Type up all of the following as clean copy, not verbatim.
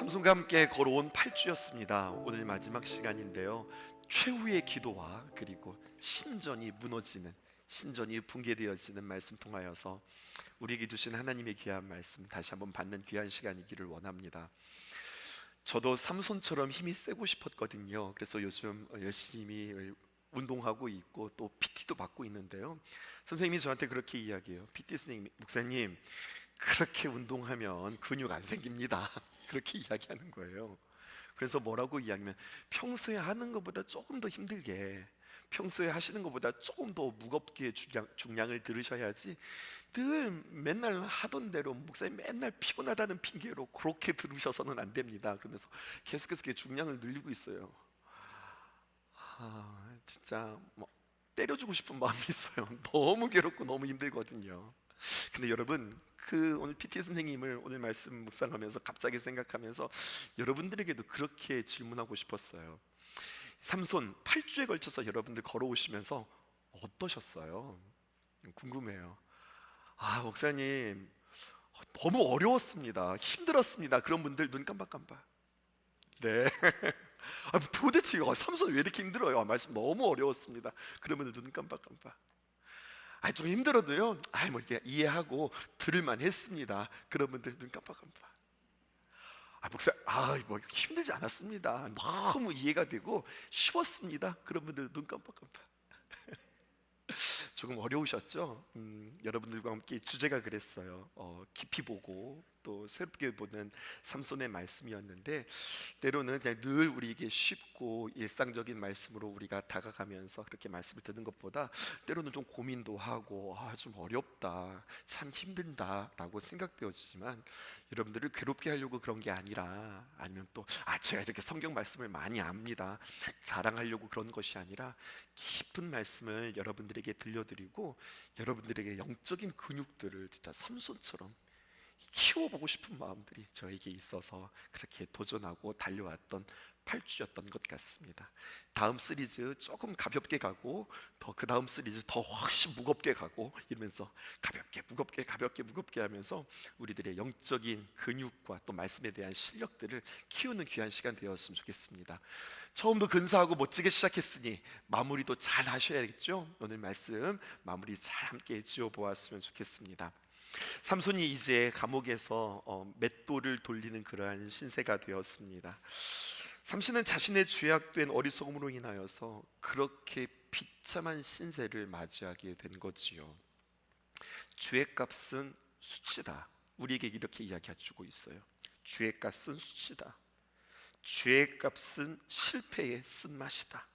삼손과 함께 걸어온 8주였습니다. 오늘 마지막 시간인데요, 최후의 기도와 그리고 신전이 무너지는, 신전이 붕괴되어지는 말씀 통하여서 우리에게 주신 하나님의 귀한 말씀 다시 한번 받는 귀한 시간이기를 원합니다. 저도 삼손처럼 힘이 세고 싶었거든요. 그래서 요즘 열심히 운동하고 있고 또 PT도 받고 있는데요, 선생님이 저한테 그렇게 이야기해요. PT 선생님, 목사님 그렇게 운동하면 근육 안 생깁니다. 그렇게 이야기하는 거예요. 그래서 뭐라고 이야기하면, 평소에 하는 것보다 조금 더 힘들게, 평소에 하시는 것보다 조금 더 무겁게 중량을 들으셔야지, 늘 맨날 하던 대로 목사님 맨날 피곤하다는 핑계로 그렇게 들으셔서는 안 됩니다. 그러면서 계속해서 중량을 늘리고 있어요. 진짜 뭐 때려주고 싶은 마음이 있어요. 너무 괴롭고 너무 힘들거든요. 근데 여러분, 오늘 PT 선생님을 오늘 말씀 묵상하면서 갑자기 생각하면서 여러분들에게도 그렇게 질문하고 싶었어요. 삼손 8주에 걸쳐서 여러분들 걸어오시면서 어떠셨어요? 궁금해요. 목사님 너무 어려웠습니다, 힘들었습니다. 그런 분들 눈 깜박깜박. 네. 도대체 삼손 왜 이렇게 힘들어요? 말씀 너무 어려웠습니다. 그러면 눈 깜박깜박. 좀 힘들어도요, 뭐 이렇게 이해하고 들을만 했습니다. 그런 분들 눈 깜빡깜빡. 목사, 뭐 힘들지 않았습니다. 너무 이해가 되고 쉬웠습니다. 그런 분들 눈 깜빡깜빡. 조금 어려우셨죠? 여러분들과 함께 주제가 그랬어요. 깊이 보고 또 새롭게 보는 삼손의 말씀이었는데, 때로는 그냥 늘 우리에게 쉽고 일상적인 말씀으로 우리가 다가가면서 그렇게 말씀을 듣는 것보다 때로는 좀 고민도 하고 좀 어렵다, 참 힘든다라고 생각되어지지만, 여러분들을 괴롭게 하려고 그런 게 아니라, 아니면 또 제가 이렇게 성경 말씀을 많이 압니다, 자랑하려고 그런 것이 아니라, 깊은 말씀을 여러분들에게 들려드리고 여러분들에게 영적인 근육들을 진짜 삼손처럼 키워보고 싶은 마음들이 저에게 있어서 그렇게 도전하고 달려왔던 8주였던 것 같습니다. 다음 시리즈 조금 가볍게 가고, 더 그 다음 시리즈 더 훨씬 무겁게 가고, 이러면서 가볍게 무겁게 가볍게 무겁게 하면서 우리들의 영적인 근육과 또 말씀에 대한 실력들을 키우는 귀한 시간 되었으면 좋겠습니다. 처음도 근사하고 멋지게 시작했으니 마무리도 잘 하셔야겠죠. 오늘 말씀 마무리 잘 함께 지어보았으면 좋겠습니다. 삼손이 이제 감옥에서 맷돌을 돌리는 그러한 신세가 되었습니다. 삼손은 자신의 죄악된 어리석음으로 인하여서 그렇게 비참한 신세를 맞이하게 된 거지요. 죄값은 수치다, 우리에게 이렇게 이야기해주고 있어요. 죄값은 수치다, 죄값은 실패의 쓴맛이다.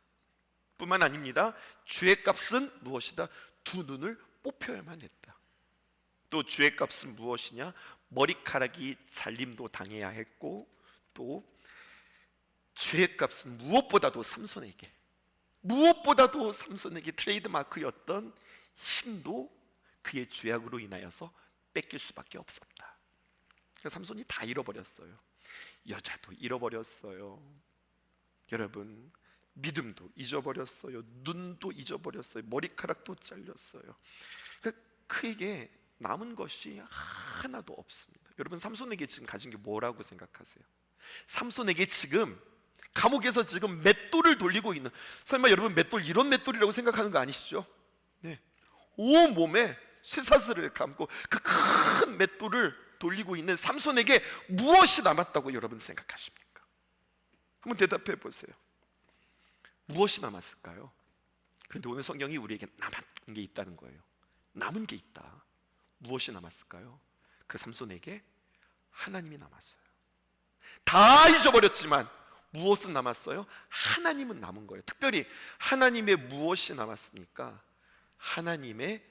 뿐만 아닙니다. 죄값은 무엇이다? 두 눈을 뽑혀야만 했다. 또 죄값은 무엇이냐? 머리카락이 잘림도 당해야 했고, 또 죄값은 무엇보다도 삼손에게 트레이드마크였던 힘도 그의 죄악으로 인하여서 뺏길 수밖에 없었다. 그래서 삼손이 다 잃어버렸어요. 여자도 잃어버렸어요. 여러분, 믿음도 잊어버렸어요. 눈도 잊어버렸어요. 머리카락도 잘렸어요. 그에게 남은 것이 하나도 없습니다. 여러분, 삼손에게 지금 가진 게 뭐라고 생각하세요? 삼손에게 지금 감옥에서 지금 맷돌을 돌리고 있는, 설마 여러분 맷돌 이런 맷돌이라고 생각하는 거 아니시죠? 네. 온 몸에 쇠사슬을 감고 그 큰 맷돌을 돌리고 있는 삼손에게 무엇이 남았다고 여러분 생각하십니까? 한번 대답해 보세요. 무엇이 남았을까요? 그런데 오늘 성경이 우리에게 남은 게 있다는 거예요. 남은 게 있다. 무엇이 남았을까요? 그 삼손에게 하나님이 남았어요. 다 잊어버렸지만 무엇은 남았어요? 하나님은 남은 거예요. 특별히 하나님의 무엇이 남았습니까? 하나님의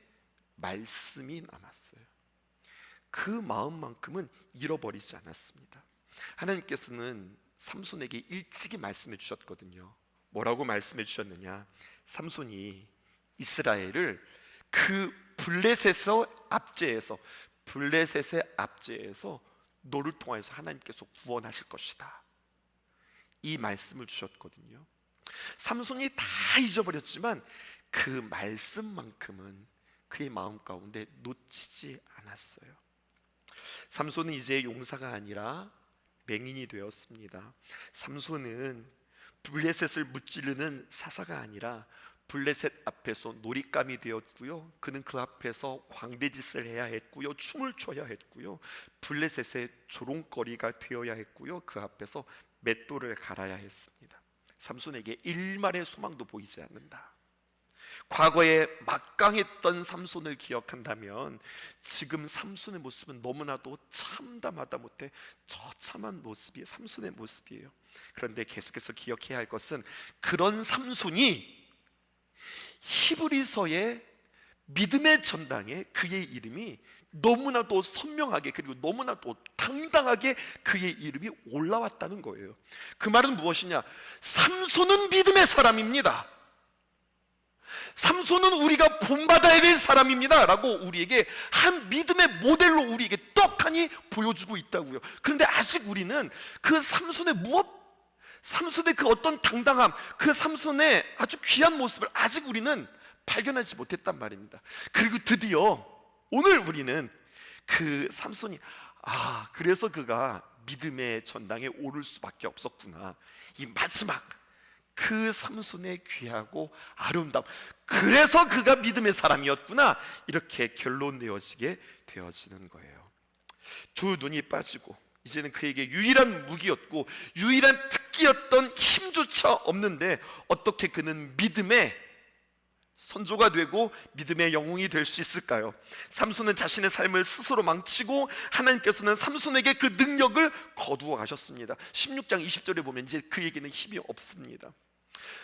말씀이 남았어요. 그 마음만큼은 잃어버리지 않았습니다. 하나님께서는 삼손에게 일찍이 말씀해 주셨거든요. 뭐라고 말씀해 주셨느냐? 삼손이 이스라엘을 그 블레셋의 압제에서 너를 통해서 하나님께서 구원하실 것이다, 이 말씀을 주셨거든요. 삼손이 다 잊어버렸지만 그 말씀만큼은 그의 마음 가운데 놓치지 않았어요. 삼손은 이제 용사가 아니라 맹인이 되었습니다. 삼손은 블레셋을 무찌르는 사사가 아니라 블레셋 앞에서 놀잇감이 되었고요, 그는 그 앞에서 광대짓을 해야 했고요, 춤을 춰야 했고요, 블레셋의 조롱거리가 되어야 했고요, 그 앞에서 맷돌을 갈아야 했습니다. 삼손에게 일말의 소망도 보이지 않는다. 과거에 막강했던 삼손을 기억한다면 지금 삼손의 모습은 너무나도 참담하다 못해 처참한 모습이 삼손의 모습이에요. 그런데 계속해서 기억해야 할 것은 그런 삼손이 히브리서의 믿음의 전당에 그의 이름이 너무나도 선명하게, 그리고 너무나도 당당하게 그의 이름이 올라왔다는 거예요. 그 말은 무엇이냐? 삼손은 믿음의 사람입니다. 삼손은 우리가 본받아야 될 사람입니다 라고 우리에게 한 믿음의 모델로 우리에게 떡하니 보여주고 있다고요. 그런데 아직 우리는 그 삼손의 삼손의 그 어떤 당당함, 그 삼손의 아주 귀한 모습을 아직 우리는 발견하지 못했단 말입니다. 그리고 드디어 오늘 우리는 그 삼손이 그래서 그가 믿음의 전당에 오를 수밖에 없었구나, 이 마지막 그 삼손의 귀하고 아름다움, 그래서 그가 믿음의 사람이었구나, 이렇게 결론 내어지게 되어지는 거예요. 두 눈이 빠지고 이제는 그에게 유일한 무기였고 유일한 특기였던 힘조차 없는데 어떻게 그는 믿음의 선조가 되고 믿음의 영웅이 될 수 있을까요? 삼손은 자신의 삶을 스스로 망치고 하나님께서는 삼손에게 그 능력을 거두어 가셨습니다. 16장 20절에 보면 이제 그에게는 힘이 없습니다.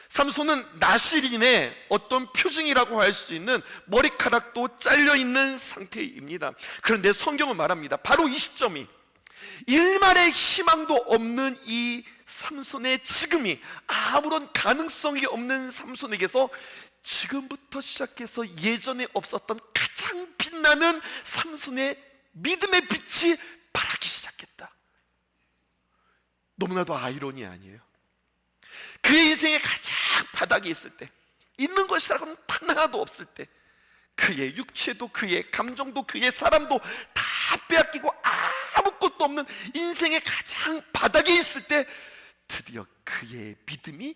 삼손은 나실인의 어떤 표징이라고 할 수 있는 머리카락도 잘려있는 상태입니다. 그런데 성경은 말합니다. 바로 이 시점이, 일말의 희망도 없는 이 삼손의 지금이, 아무런 가능성이 없는 삼손에게서 지금부터 시작해서 예전에 없었던 가장 빛나는 삼손의 믿음의 빛이 발하기 시작했다. 너무나도 아이러니 아니에요? 그의 인생의 가장 바닥에 있을 때, 있는 것이라고는 단 하나도 없을 때, 그의 육체도 그의 감정도 그의 사람도 다 빼앗기고 아무것도 없는 인생의 가장 바닥에 있을 때 드디어 그의 믿음이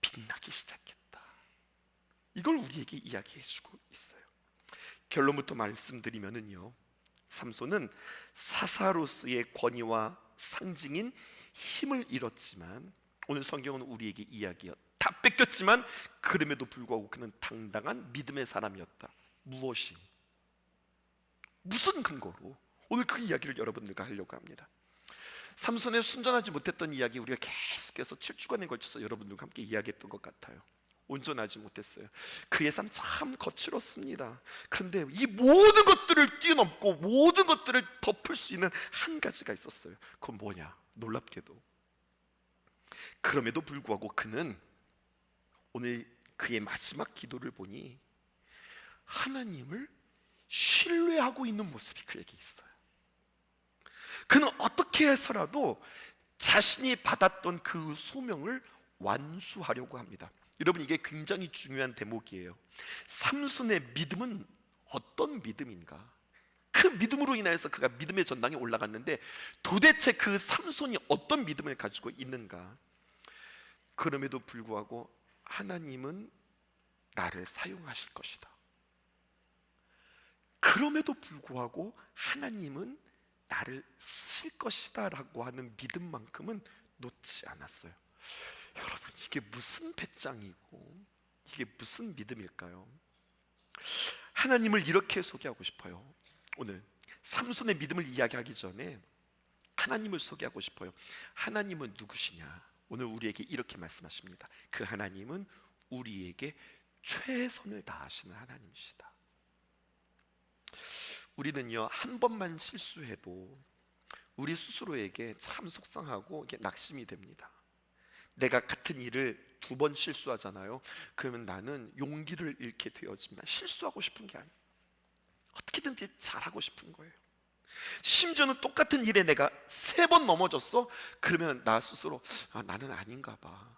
빛나기 시작했다. 이걸 우리에게 이야기해 주고 있어요. 결론부터 말씀드리면은요, 삼손은 사사로서의 권위와 상징인 힘을 잃었지만, 오늘 성경은 우리에게 이야기해요. 다 뺏겼지만 그럼에도 불구하고 그는 당당한 믿음의 사람이었다. 무엇이? 무슨 근거로? 오늘 그 이야기를 여러분들과 하려고 합니다. 삼손의 순전하지 못했던 이야기, 우리가 계속해서 7주간에 걸쳐서 여러분들과 함께 이야기했던 것 같아요. 온전하지 못했어요. 그의 삶 참 거칠었습니다. 그런데 이 모든 것들을 뛰어넘고 모든 것들을 덮을 수 있는 한 가지가 있었어요. 그건 뭐냐? 놀랍게도 그럼에도 불구하고 그는 오늘 그의 마지막 기도를 보니 하나님을 신뢰하고 있는 모습이 그에게 있어요. 그는 어떻게 해서라도 자신이 받았던 그 소명을 완수하려고 합니다. 여러분, 이게 굉장히 중요한 대목이에요. 삼손의 믿음은 어떤 믿음인가? 그 믿음으로 인하여서 그가 믿음의 전당에 올라갔는데 도대체 그 삼손이 어떤 믿음을 가지고 있는가? 그럼에도 불구하고 하나님은 나를 사용하실 것이다. 그럼에도 불구하고 하나님은 나를 쓰실 것이다 라고 하는 믿음만큼은 놓지 않았어요. 여러분, 이게 무슨 배짱이고 이게 무슨 믿음일까요? 하나님을 이렇게 소개하고 싶어요. 오늘 삼손의 믿음을 이야기하기 전에 하나님을 소개하고 싶어요. 하나님은 누구시냐? 오늘 우리에게 이렇게 말씀하십니다. 그 하나님은 우리에게 최선을 다하시는 하나님이시다. 우리는요, 한 번만 실수해도 우리 스스로에게 참 속상하고 낙심이 됩니다. 내가 같은 일을 2번 실수하잖아요. 그러면 나는 용기를 잃게 되어집니다. 실수하고 싶은 게 아니에요. 어떻게든지 잘하고 싶은 거예요. 심지어는 똑같은 일에 내가 3번 넘어졌어? 그러면 나 스스로 나는 아닌가 봐,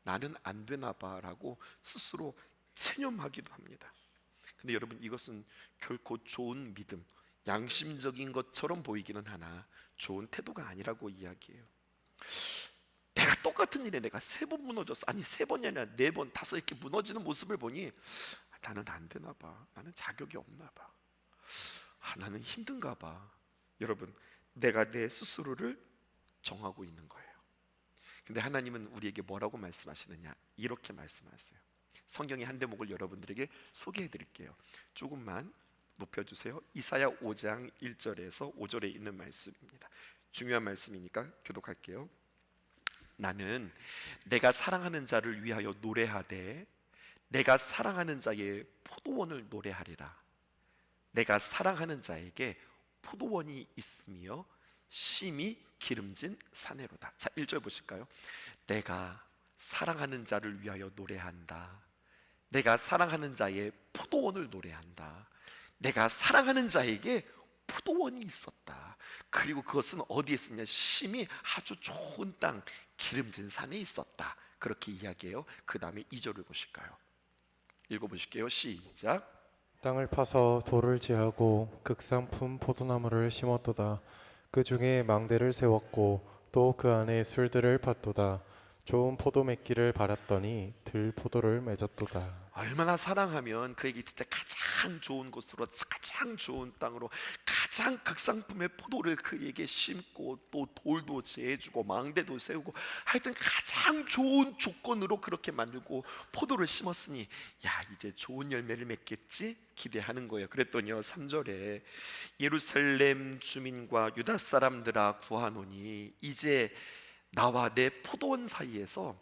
나는 안 되나 봐 라고 스스로 체념하기도 합니다. 근데 여러분, 이것은 결코 좋은 믿음, 양심적인 것처럼 보이기는 하나 좋은 태도가 아니라고 이야기해요. 내가 똑같은 일에 내가 3번 무너졌어. 아니 3번이 아니라 4번, 5 이렇게 무너지는 모습을 보니 나는 안 되나 봐. 나는 자격이 없나 봐. 나는 힘든가 봐. 여러분, 내가 내 스스로를 정하고 있는 거예요. 근데 하나님은 우리에게 뭐라고 말씀하시느냐? 이렇게 말씀하세요. 성경의 한 대목을 여러분들에게 소개해 드릴게요. 조금만 높여주세요. 이사야 5장 1절에서 5절에 있는 말씀입니다. 중요한 말씀이니까 교독할게요. 나는 내가 사랑하는 자를 위하여 노래하되 내가 사랑하는 자의 포도원을 노래하리라. 내가 사랑하는 자에게 포도원이 있으며 심히 기름진 사내로다. 자, 1절 보실까요? 내가 사랑하는 자를 위하여 노래한다. 내가 사랑하는 자의 포도원을 노래한다. 내가 사랑하는 자에게 포도원이 있었다. 그리고 그것은 어디에 있었냐? 심히 아주 좋은 땅, 기름진 산에 있었다. 그렇게 이야기해요. 그 다음에 2절을 보실까요? 읽어보실게요. 시작. 땅을 파서 돌을 지하고 극상품 포도나무를 심었도다. 그 중에 망대를 세웠고 또 그 안에 술들을 팠도다. 좋은 포도 맺기를 바랐더니 들포도를 맺었도다. 얼마나 사랑하면 그에게 진짜 가장 좋은 곳으로, 가장 좋은 땅으로, 가장 극상품의 포도를 그에게 심고 또 돌도 재주고 망대도 세우고 하여튼 가장 좋은 조건으로 그렇게 만들고 포도를 심었으니 야, 이제 좋은 열매를 맺겠지 기대하는 거예요. 그랬더니요 3절에 예루살렘 주민과 유다 사람들아 구하노니 이제 나와 내 포도원 사이에서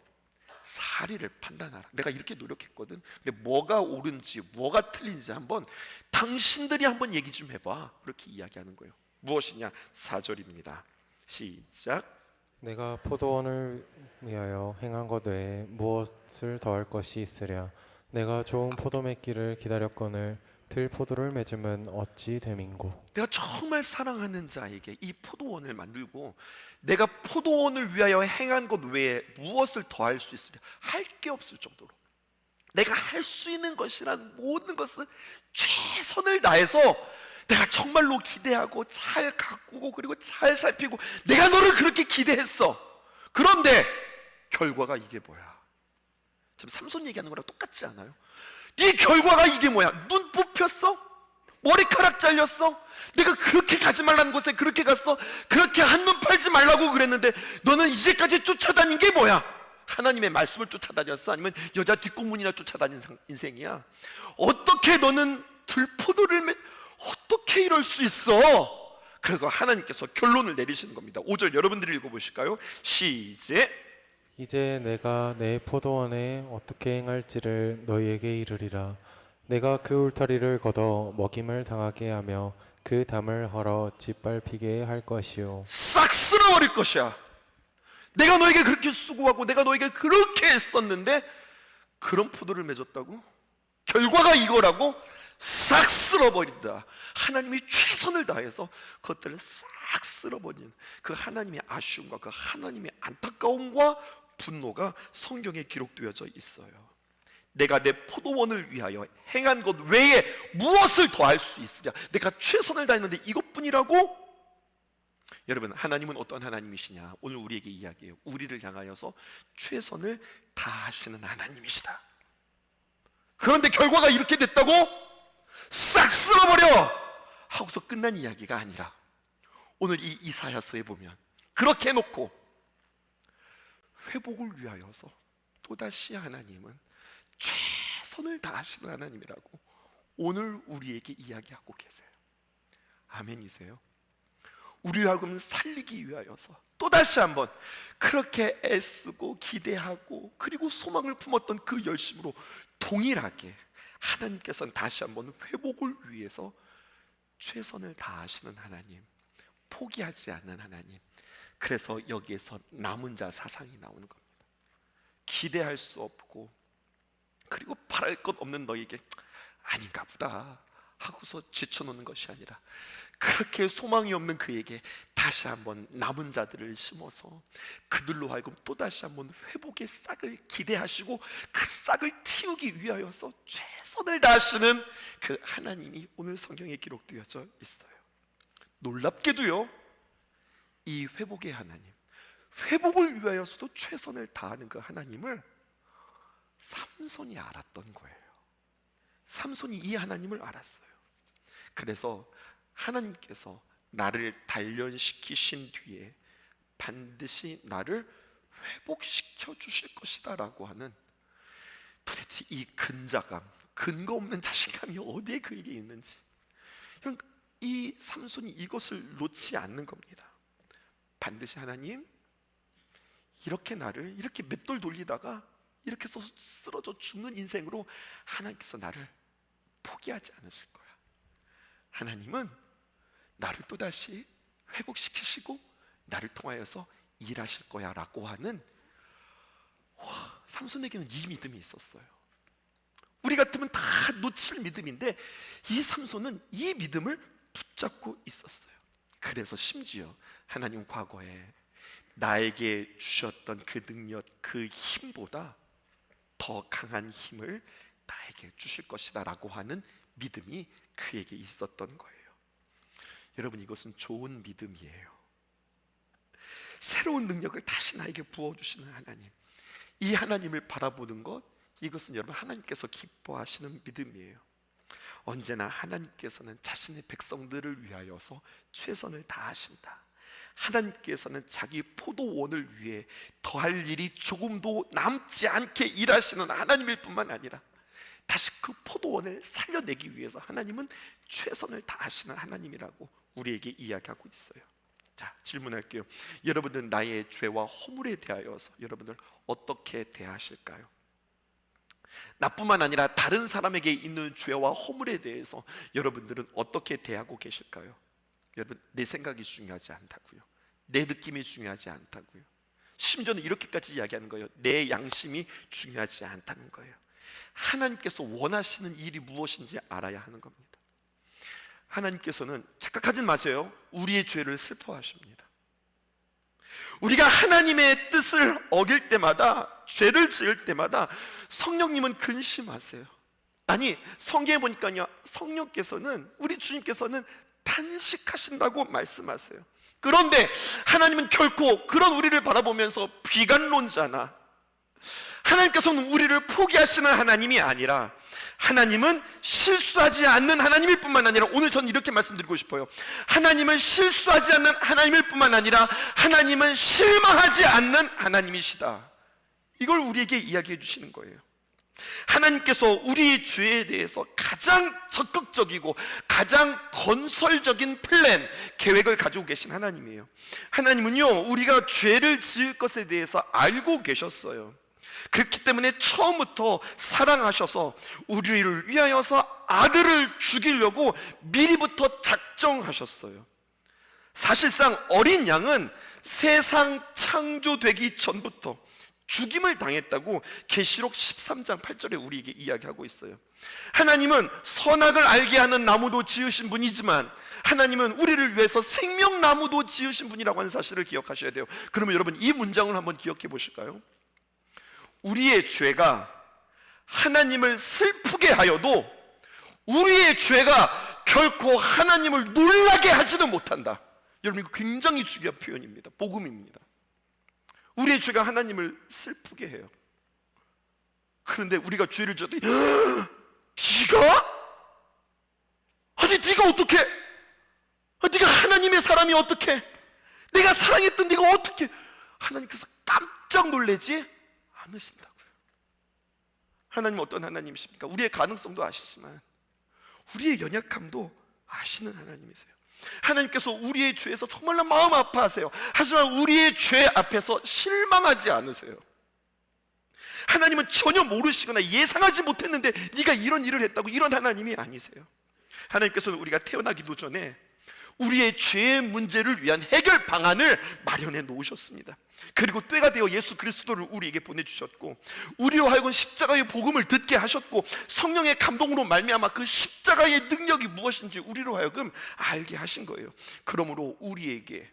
사리를 판단하라. 내가 이렇게 노력했거든. 근데 뭐가 옳은지 뭐가 틀린지 한번 당신들이 한번 얘기 좀 해봐. 그렇게 이야기하는 거예요. 무엇이냐? 4절입니다. 시작. 내가 포도원을 위하여 행한 것 외에 무엇을 더할 것이 있으랴. 내가 좋은 포도 맺기를 기다렸거늘 들포도를 맺으면 어찌 됨인고. 내가 정말 사랑하는 자에게 이 포도원을 만들고 내가 포도원을 위하여 행한 것 외에 무엇을 더할 수 있으랴. 할 게 없을 정도로 내가 할 수 있는 것이란 모든 것을 최선을 다해서 내가 정말로 기대하고 잘 가꾸고 그리고 잘 살피고 내가 너를 그렇게 기대했어. 그런데 결과가 이게 뭐야? 지금 삼손 얘기하는 거랑 똑같지 않아요? 네 결과가 이게 뭐야? 눈 뽑혔어? 머리카락 잘렸어? 내가 그렇게 가지 말라는 곳에 그렇게 갔어? 그렇게 한눈 팔지 말라고 그랬는데 너는 이제까지 쫓아다닌 게 뭐야? 하나님의 말씀을 쫓아다녔어? 아니면 여자 뒷공문이나 쫓아다닌 인생이야? 어떻게 너는 들포도를 어떻게 이럴 수 있어? 그리고 하나님께서 결론을 내리시는 겁니다. 5절 여러분들이 읽어보실까요? 시작. 이제 내가 내 포도원에 어떻게 행할지를 너희에게 이르리라. 내가 그 울타리를 걷어 먹임을 당하게 하며 그 담을 헐어 짓밟히게 할 것이요 싹 쓸어버릴 것이야. 내가 너에게 그렇게 수고하고 내가 너에게 그렇게 했었는데 그런 포도를 맺었다고? 결과가 이거라고? 싹 쓸어버린다. 하나님이 최선을 다해서 그것들을 싹 쓸어버리는 그 하나님의 아쉬움과 그 하나님의 안타까움과 분노가 성경에 기록되어져 있어요. 내가 내 포도원을 위하여 행한 것 외에 무엇을 더할 수 있으랴. 내가 최선을 다했는데 이것뿐이라고? 여러분, 하나님은 어떤 하나님이시냐? 오늘 우리에게 이야기해요. 우리를 향하여서 최선을 다하시는 하나님이시다. 그런데 결과가 이렇게 됐다고? 싹 쓸어버려! 하고서 끝난 이야기가 아니라 오늘 이 이사야서에 보면 그렇게 해놓고 회복을 위하여서 또다시 하나님은 최선을 다하시는 하나님이라고 오늘 우리에게 이야기하고 계세요. 아멘이세요? 우리를 하여금 살리기 위하여서 또다시 한번 그렇게 애쓰고 기대하고 그리고 소망을 품었던 그 열심으로 동일하게 하나님께서는 다시 한번 회복을 위해서 최선을 다하시는 하나님, 포기하지 않는 하나님. 그래서 여기에서 남은 자 사상이 나오는 겁니다. 기대할 수 없고 그리고 바랄 것 없는 너에게 아닌가 보다 하고서 제쳐놓는 것이 아니라 그렇게 소망이 없는 그에게 다시 한번 남은 자들을 심어서 그들로 하여금 또다시 한번 회복의 싹을 기대하시고 그 싹을 틔우기 위하여서 최선을 다하시는 그 하나님이 오늘 성경에 기록되어져 있어요. 놀랍게도요, 이 회복의 하나님, 회복을 위하여서도 최선을 다하는 그 하나님을 삼손이 알았던 거예요. 삼손이 이 하나님을 알았어요. 그래서 하나님께서 나를 단련시키신 뒤에 반드시 나를 회복시켜 주실 것이다 라고 하는, 도대체 이 근자감, 근거 없는 자신감이 어디에 그에게 있는지, 이 삼손이 이것을 놓지 않는 겁니다. 반드시 하나님, 이렇게 나를 이렇게 맷돌 돌리다가 이렇게 쓰러져 죽는 인생으로 하나님께서 나를 포기하지 않으실 거야. 하나님은 나를 또다시 회복시키시고 나를 통하여서 일하실 거야 라고 하는, 삼손에게는 이 믿음이 있었어요. 우리 같으면 다 놓칠 믿음인데 이 삼손은 이 믿음을 붙잡고 있었어요. 그래서 심지어 하나님 과거에 나에게 주셨던 그 능력, 그 힘보다 더 강한 힘을 나에게 주실 것이다 라고 하는 믿음이 그에게 있었던 거예요. 여러분, 이것은 좋은 믿음이에요. 새로운 능력을 다시 나에게 부어주시는 하나님, 이 하나님을 바라보는 것, 이것은 여러분 하나님께서 기뻐하시는 믿음이에요. 언제나 하나님께서는 자신의 백성들을 위하여서 최선을 다하신다. 하나님께서는 자기 포도원을 위해 더할 일이 조금도 남지 않게 일하시는 하나님일 뿐만 아니라 다시 그 포도원을 살려내기 위해서 하나님은 최선을 다하시는 하나님이라고 우리에게 이야기하고 있어요. 자, 질문할게요. 여러분들은 나의 죄와 허물에 대하여서 여러분들 어떻게 대하실까요? 나뿐만 아니라 다른 사람에게 있는 죄와 허물에 대해서 여러분들은 어떻게 대하고 계실까요? 여러분, 내 생각이 중요하지 않다고요. 내 느낌이 중요하지 않다고요. 심지어는 이렇게까지 이야기하는 거예요. 내 양심이 중요하지 않다는 거예요. 하나님께서 원하시는 일이 무엇인지 알아야 하는 겁니다. 하나님께서는, 착각하진 마세요, 우리의 죄를 슬퍼하십니다. 우리가 하나님의 뜻을 어길 때마다, 죄를 지을 때마다 성령님은 근심하세요. 아니, 성경에 보니까요, 성령께서는, 우리 주님께서는 탄식하신다고 말씀하세요. 그런데 하나님은 결코 그런 우리를 바라보면서 비관론자나, 하나님께서는 우리를 포기하시는 하나님이 아니라, 하나님은 실수하지 않는 하나님일 뿐만 아니라, 오늘 저는 이렇게 말씀드리고 싶어요. 하나님은 실수하지 않는 하나님일 뿐만 아니라 하나님은 실망하지 않는 하나님이시다. 이걸 우리에게 이야기해 주시는 거예요. 하나님께서 우리의 죄에 대해서 가장 적극적이고 가장 건설적인 플랜, 계획을 가지고 계신 하나님이에요. 하나님은요, 우리가 죄를 지을 것에 대해서 알고 계셨어요. 그렇기 때문에 처음부터 사랑하셔서 우리를 위하여서 아들을 죽이려고 미리부터 작정하셨어요. 사실상 어린 양은 세상 창조되기 전부터 죽임을 당했다고 계시록 13장 8절에 우리에게 이야기하고 있어요. 하나님은 선악을 알게 하는 나무도 지으신 분이지만 하나님은 우리를 위해서 생명나무도 지으신 분이라고 하는 사실을 기억하셔야 돼요. 그러면 여러분, 이 문장을 한번 기억해 보실까요? 우리의 죄가 하나님을 슬프게 하여도 우리의 죄가 결코 하나님을 놀라게 하지는 못한다. 여러분, 이거 굉장히 중요한 표현입니다. 복음입니다. 우리의 죄가 하나님을 슬프게 해요. 그런데 우리가 죄를 지었더니, 네가? 아니, 네가 어떻게? 네가 하나님의 사람이 어떻게? 내가 사랑했던 네가 어떻게? 하나님께서 깜짝 놀라지 않으신다고요. 하나님은 어떤 하나님이십니까? 우리의 가능성도 아시지만 우리의 연약함도 아시는 하나님이세요. 하나님께서 우리의 죄에서 정말로 마음 아파하세요. 하지만 우리의 죄 앞에서 실망하지 않으세요. 하나님은 전혀 모르시거나 예상하지 못했는데 네가 이런 일을 했다고, 이런 하나님이 아니세요. 하나님께서는 우리가 태어나기도 전에 우리의 죄의 문제를 위한 해결 방안을 마련해 놓으셨습니다. 그리고 때가 되어 예수 그리스도를 우리에게 보내주셨고, 우리로 하여금 십자가의 복음을 듣게 하셨고, 성령의 감동으로 말미암아 그 십자가의 능력이 무엇인지 우리로 하여금 알게 하신 거예요. 그러므로 우리에게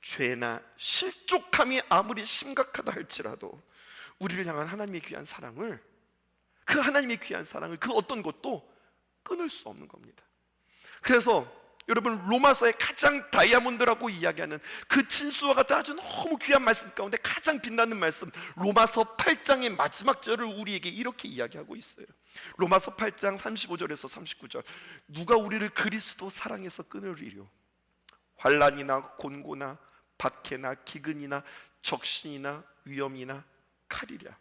죄나 실족함이 아무리 심각하다 할지라도 우리를 향한 하나님의 귀한 사랑을, 그 하나님의 귀한 사랑을 그 어떤 것도 끊을 수 없는 겁니다. 그래서 여러분, 로마서의 가장 다이아몬드라고 이야기하는 그 진수와 같은 아주 너무 귀한 말씀 가운데 가장 빛나는 말씀, 로마서 8장의 마지막 절을 우리에게 이렇게 이야기하고 있어요. 로마서 8장 35절에서 39절. 누가 우리를 그리스도 사랑에서 끊으리요? 환난이나 곤고나 박해나 기근이나 적신이나 위험이나 칼이랴.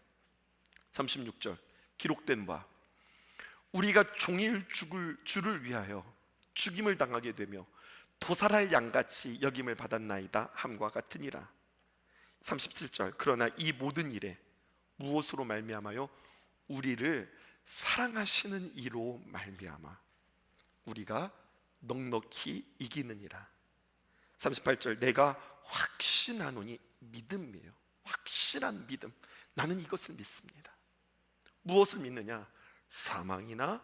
36절 기록된 바 우리가 종일 죽을 주를 위하여 죽임을 당하게 되며 도살할 양같이 여김을 받았나이다 함과 같으니라. 37절 그러나 이 모든 일에 무엇으로 말미암아요? 우리를 사랑하시는 이로 말미암아 우리가 넉넉히 이기느니라. 38절 내가 확신하노니, 믿음이에요. 확실한 믿음. 나는 이것을 믿습니다. 무엇을 믿느냐? 사망이나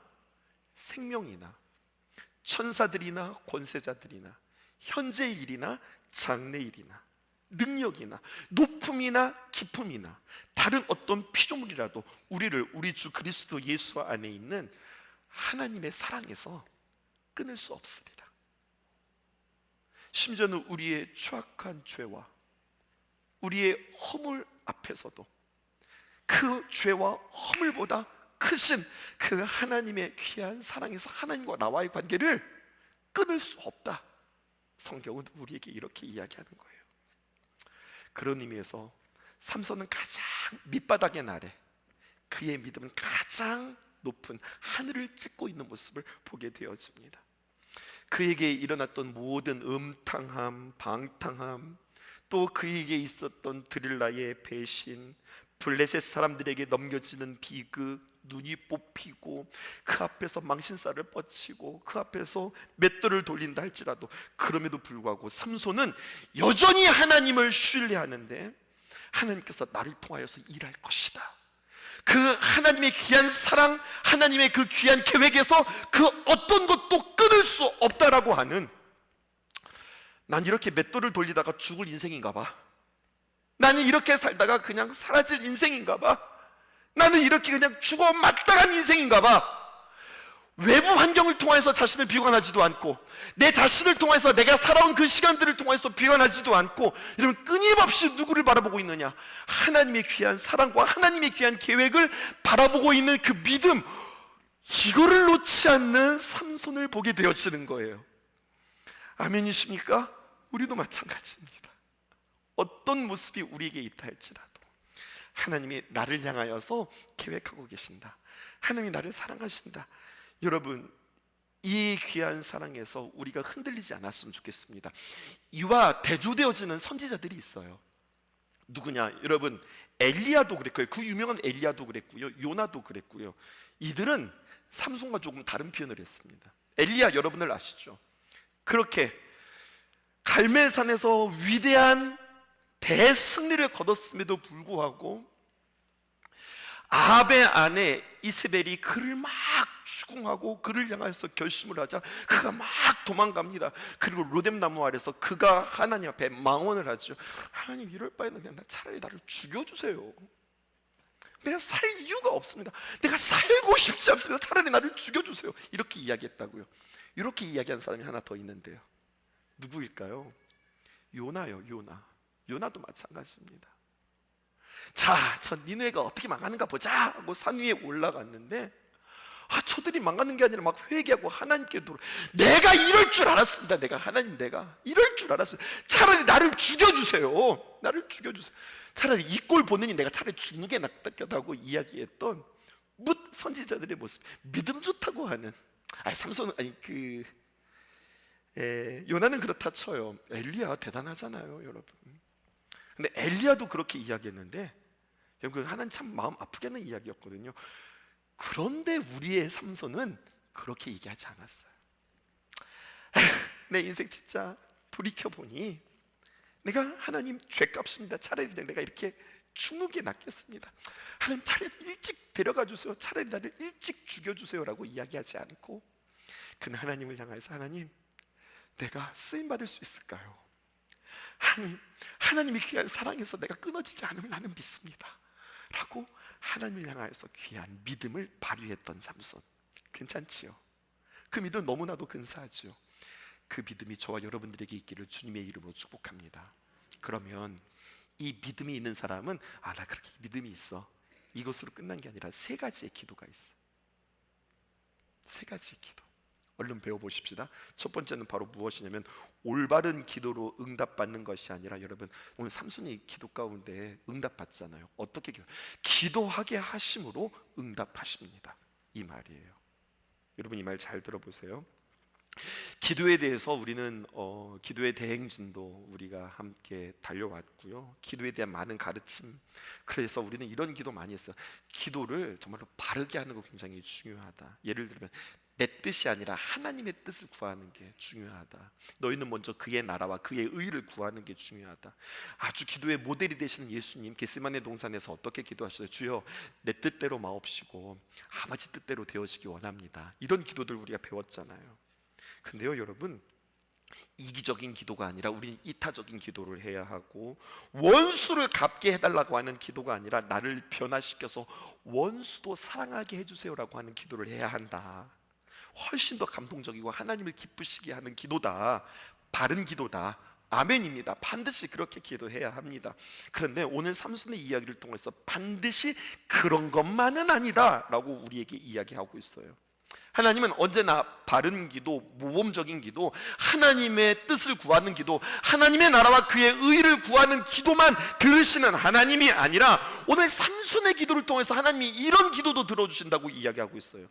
생명이나 천사들이나 권세자들이나 현재의 일이나 장래의 일이나 능력이나 높음이나 깊음이나 다른 어떤 피조물이라도 우리를 우리 주 그리스도 예수 안에 있는 하나님의 사랑에서 끊을 수 없습니다. 심지어는 우리의 추악한 죄와 우리의 허물 앞에서도 그 죄와 허물보다 크신 그 하나님의 귀한 사랑에서 하나님과 나와의 관계를 끊을 수 없다. 성경은 우리에게 이렇게 이야기하는 거예요. 그런 의미에서 삼손은 가장 밑바닥의 날에 그의 믿음은 가장 높은 하늘을 찍고 있는 모습을 보게 되어집니다. 그에게 일어났던 모든 음탕함, 방탕함, 또 그에게 있었던 드릴라의 배신, 블레셋 사람들에게 넘겨지는 비극, 눈이 뽑히고 그 앞에서 망신살을 뻗치고 그 앞에서 맷돌을 돌린다 할지라도 그럼에도 불구하고 삼손은 여전히 하나님을 신뢰하는데 하나님께서 나를 통하여서 일할 것이다. 그 하나님의 귀한 사랑, 하나님의 그 귀한 계획에서 그 어떤 것도 끊을 수 없다라고 하는, 난 이렇게 맷돌을 돌리다가 죽을 인생인가 봐. 나는 이렇게 살다가 그냥 사라질 인생인가 봐. 나는 이렇게 그냥 죽어 마땅한 인생인가 봐. 외부 환경을 통해서 자신을 비관하지도 않고 내 자신을 통해서 내가 살아온 그 시간들을 통해서 비관하지도 않고, 여러분 끊임없이 누구를 바라보고 있느냐? 하나님의 귀한 사랑과 하나님의 귀한 계획을 바라보고 있는 그 믿음, 이거를 놓지 않는 삼손을 보게 되어지는 거예요. 아멘이십니까? 우리도 마찬가지입니다. 어떤 모습이 우리에게 있다 할지라도 하나님이 나를 향하여서 계획하고 계신다. 하나님이 나를 사랑하신다. 여러분, 이 귀한 사랑에서 우리가 흔들리지 않았으면 좋겠습니다. 이와 대조되어지는 선지자들이 있어요. 누구냐? 여러분, 엘리야도 그랬고요. 그 유명한 엘리야도 그랬고요. 요나도 그랬고요. 이들은 삼손과 조금 다른 표현을 했습니다. 엘리야 여러분들 아시죠? 그렇게 갈멜산에서 위대한 대승리를 거뒀음에도 불구하고 아합의 아내 이세벨이 그를 막 추궁하고 그를 향해서 결심을 하자 그가 막 도망갑니다. 그리고 로뎀나무 아래서 그가 하나님 앞에 망언을 하죠. 하나님, 이럴 바에는 그냥 차라리 나를 죽여주세요. 내가 살 이유가 없습니다. 내가 살고 싶지 않습니다. 차라리 나를 죽여주세요. 이렇게 이야기했다고요. 이렇게 이야기한 사람이 하나 더 있는데요. 누구일까요? 요나요. 요나도 마찬가지입니다. 자, 저 니느웨가 어떻게 망하는가 보자 하고 산 위에 올라갔는데, 저들이 망하는 게 아니라 막 회개하고 하나님께 돌아, 내가 이럴 줄 알았습니다. 내가 이럴 줄 알았습니다. 차라리 나를 죽여주세요. 나를 죽여주세요. 차라리 이 꼴 보느니 내가 차라리 죽는 게 낫다고 이야기했던 뭇 선지자들의 모습, 믿음 좋다고 하는, 요나는 그렇다 쳐요. 엘리야 대단하잖아요, 여러분. 근데 엘리야도 그렇게 이야기했는데, 여러분, 하나님 참 마음 아프겠는 이야기였거든요. 그런데 우리의 삼손은 그렇게 얘기하지 않았어요. 내 인생 진짜 돌이켜보니 내가 하나님 죄값입니다. 차라리 내가 이렇게 죽는 게 낫겠습니다. 하나님, 차라리 일찍 데려가 주세요. 차라리 나를 일찍 죽여주세요 라고 이야기하지 않고, 그는 하나님을 향해서, 하나님, 내가 쓰임받을 수 있을까요? 하나님이 귀한 사랑에서 내가 끊어지지 않으면 나는 믿습니다 라고 하나님을 향하여서 귀한 믿음을 발휘했던 삼손. 괜찮지요? 그 믿음 너무나도 근사하지요. 그 믿음이 저와 여러분들에게 있기를 주님의 이름으로 축복합니다. 그러면 이 믿음이 있는 사람은 나 그렇게 믿음이 있어, 이것으로 끝난 게 아니라 세 가지의 기도가 있어. 세 가지의 기도 얼른 배워보십시다. 첫 번째는 바로 무엇이냐면 올바른 기도로 응답받는 것이 아니라, 여러분 오늘 삼손이 기도 가운데 응답받잖아요. 어떻게 기도하게 하심으로 응답하십니다, 이 말이에요. 여러분 이 말 잘 들어보세요. 기도에 대해서 우리는 기도의 대행진도 우리가 함께 달려왔고요. 기도에 대한 많은 가르침, 그래서 우리는 이런 기도 많이 했어요. 기도를 정말로 바르게 하는 거 굉장히 중요하다. 예를 들면 내 뜻이 아니라 하나님의 뜻을 구하는 게 중요하다. 너희는 먼저 그의 나라와 그의 의를 구하는 게 중요하다. 아주 기도의 모델이 되시는 예수님, 겟세마네 동산에서 어떻게 기도하셨어요? 주여 내 뜻대로 마옵시고 아버지 뜻대로 되어지기 원합니다. 이런 기도들 우리가 배웠잖아요. 근데요 여러분, 이기적인 기도가 아니라 우리는 이타적인 기도를 해야 하고, 원수를 갚게 해달라고 하는 기도가 아니라 나를 변화시켜서 원수도 사랑하게 해주세요라고 하는 기도를 해야 한다. 훨씬 더 감동적이고 하나님을 기쁘시게 하는 기도다. 바른 기도다. 아멘입니다. 반드시 그렇게 기도해야 합니다. 그런데 오늘 삼손의 이야기를 통해서 반드시 그런 것만은 아니다 라고 우리에게 이야기하고 있어요. 하나님은 언제나 바른 기도, 모범적인 기도, 하나님의 뜻을 구하는 기도, 하나님의 나라와 그의 의를 구하는 기도만 들으시는 하나님이 아니라, 오늘 삼손의 기도를 통해서 하나님이 이런 기도도 들어주신다고 이야기하고 있어요.